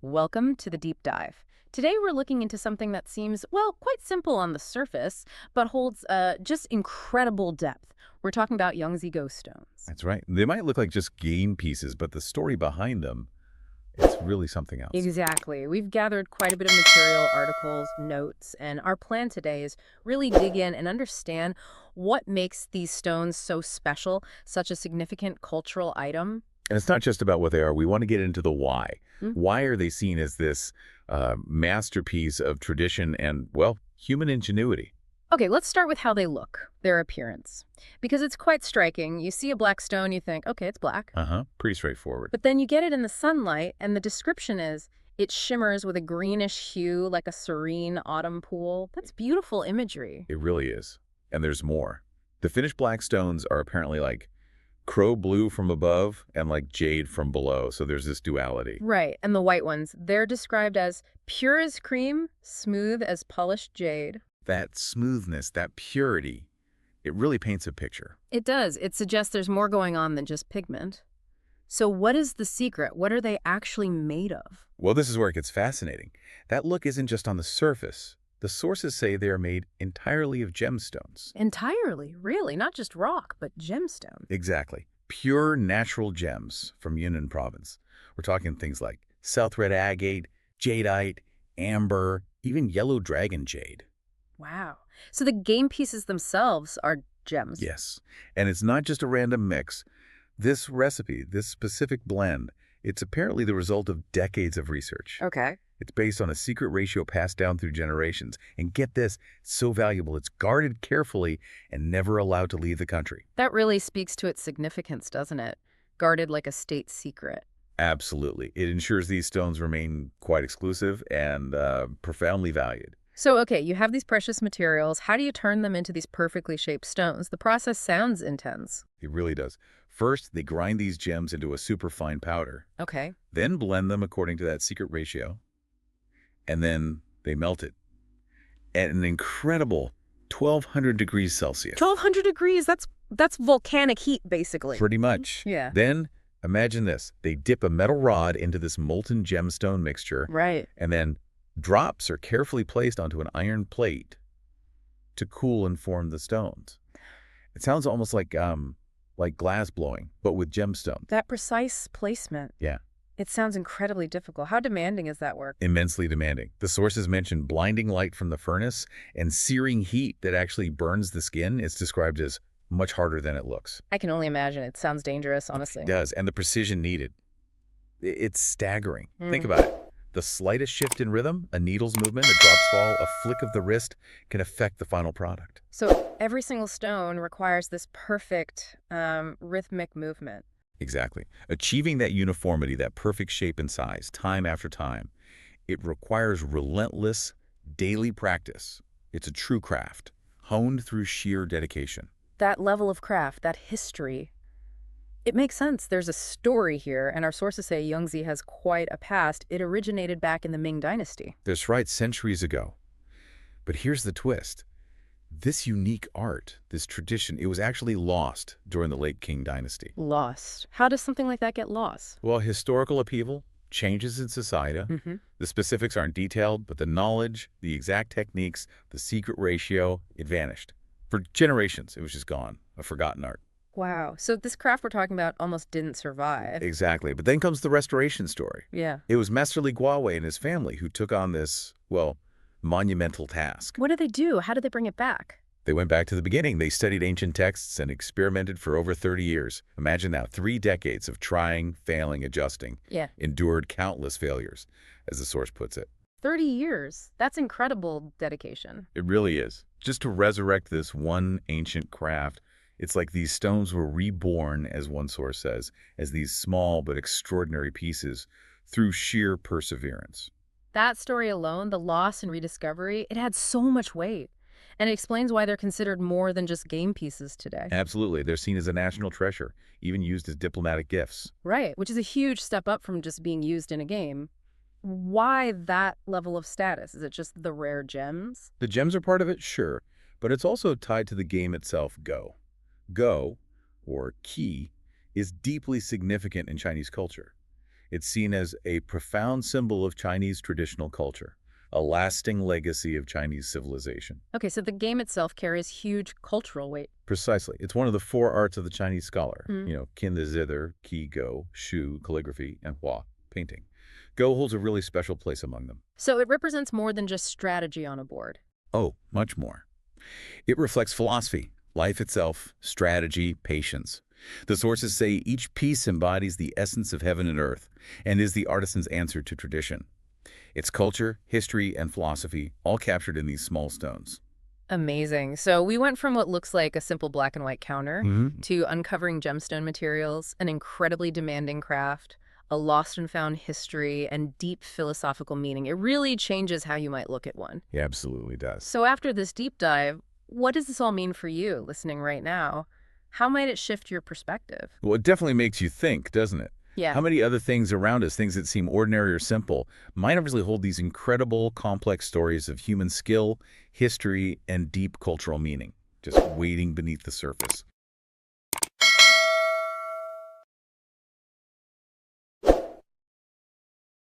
Welcome to the deep dive. Today we're looking into something that seems, well, quite simple on the surface, but holds just incredible depth. We're talking about Yongzi ghost stones. That's right. They might look like just game pieces, but the story behind them, it's really something else. Exactly. We've gathered quite a bit of material, articles, notes, and our plan today is really dig in and understand what makes these stones so special, such a significant cultural item. And it's not just about what they are. We want to get into the why. Mm. Why are they seen as this masterpiece of tradition and, well, human ingenuity? Okay, let's start with how they look, their appearance. Because it's quite striking. You see a black stone, you think, okay, it's black. Pretty straightforward. But then you get it in the sunlight, and the description is, it shimmers with a greenish hue like a serene autumn pool. That's beautiful imagery. It really is. And there's more. The finished black stones are apparently like crow blue from above and like jade from below. So there's this duality. Right, and the white ones, they're described as pure as cream, smooth as polished jade. That smoothness, that purity, it really paints a picture. It does. It suggests there's more going on than just pigment. So what is the secret? What are they actually made of? Well, this is where it gets fascinating. That look isn't just on the surface. The sources say they are made entirely of gemstones. Entirely, really, not just rock, but gemstone. Exactly. Pure natural gems from Yunnan province. We're talking things like South Red Agate, jadeite, amber, even yellow dragon jade. Wow. So the game pieces themselves are gems. Yes. And it's not just a random mix. This recipe, this specific blend, it's apparently the result of decades of research. Okay. It's based on a secret ratio passed down through generations. And get this, it's so valuable, it's guarded carefully and never allowed to leave the country. That really speaks to its significance, doesn't it? Guarded like a state secret. Absolutely. It ensures these stones remain quite exclusive and profoundly valued. So, okay, you have these precious materials. How do you turn them into these perfectly shaped stones? The process sounds intense. It really does. First, they grind these gems into a superfine powder, Okay. then blend them according to that secret ratio, and then they melt it at an incredible 1,200 degrees Celsius. 1,200 degrees, that's volcanic heat, basically. Pretty much. Yeah. Then, imagine this. They dip a metal rod into this molten gemstone mixture, Right. and then drops are carefully placed onto an iron plate to cool and form the stones. It sounds almost like glass blowing, but with gemstones. That precise placement. Yeah. It sounds incredibly difficult. How demanding is that work? Immensely demanding. The sources mention blinding light from the furnace and searing heat that actually burns the skin. It's described as much harder than it looks. I can only imagine. It sounds dangerous, honestly. It does, and the precision needed. It's staggering. Think about it. The slightest shift in rhythm, a needle's movement, a drop's fall, a flick of the wrist can affect the final product. So every single stone requires this perfect rhythmic movement. Exactly. Achieving that uniformity, that perfect shape and size, time after time, it requires relentless, daily practice. It's a true craft, honed through sheer dedication. That level of craft, that history, it makes sense. There's a story here, and our sources say Yongzi has quite a past. It originated back in the Ming Dynasty. That's right, centuries ago. But here's the twist. This unique art, this tradition, it was actually lost during the late Qing Dynasty. Lost. How does something like that get lost? Well, historical upheaval, changes in society. The specifics aren't detailed, but the knowledge, the exact techniques, the secret ratio, it vanished. For generations, it was just gone, a forgotten art. Wow. So this craft we're talking about almost didn't survive. Exactly. But then comes the restoration story. Yeah. It was Master Li Guowei and his family who took on this, well, monumental task. What did they do? How did they bring it back? They went back to the beginning. They studied ancient texts and experimented for over 30 years. Imagine now, 3 decades of trying, failing, adjusting. Yeah. Endured countless failures, as the source puts it. 30 years. That's incredible dedication. It really is. Just to resurrect this one ancient craft, it's like these stones were reborn, as one source says, as these small but extraordinary pieces through sheer perseverance. That story alone, the loss and rediscovery, it had so much weight. And it explains why they're considered more than just game pieces today. Absolutely. They're seen as a national treasure, even used as diplomatic gifts. Right, which is a huge step up from just being used in a game. Why that level of status? Is it just the rare gems? The gems are part of it, sure, but it's also tied to the game itself, Go. Go, or Qi, is deeply significant in Chinese culture. It's seen as a profound symbol of Chinese traditional culture, a lasting legacy of Chinese civilization. Okay, so the game itself carries huge cultural weight. Precisely. It's one of the four arts of the Chinese scholar. Mm. Qin the zither, Qi Go, Shu, calligraphy, and Hua, painting. Go holds a really special place among them. So it represents more than just strategy on a board. Oh, much more. It reflects philosophy, life itself, strategy, patience. The sources say each piece embodies the essence of heaven and earth and is the artisan's answer to tradition. It's culture, history, and philosophy, all captured in these small stones. Amazing. So we went from what looks like a simple black and white counter Mm-hmm. to uncovering gemstone materials, an incredibly demanding craft, a lost and found history, and deep philosophical meaning. It really changes how you might look at one. It absolutely does. So after this deep dive, what does this all mean for you listening right now? How might it shift your perspective? Well, it definitely makes you think, doesn't it? Yeah. How many other things around us, things that seem ordinary or simple, might actually hold these incredible, complex stories of human skill, history, and deep cultural meaning, just waiting beneath the surface?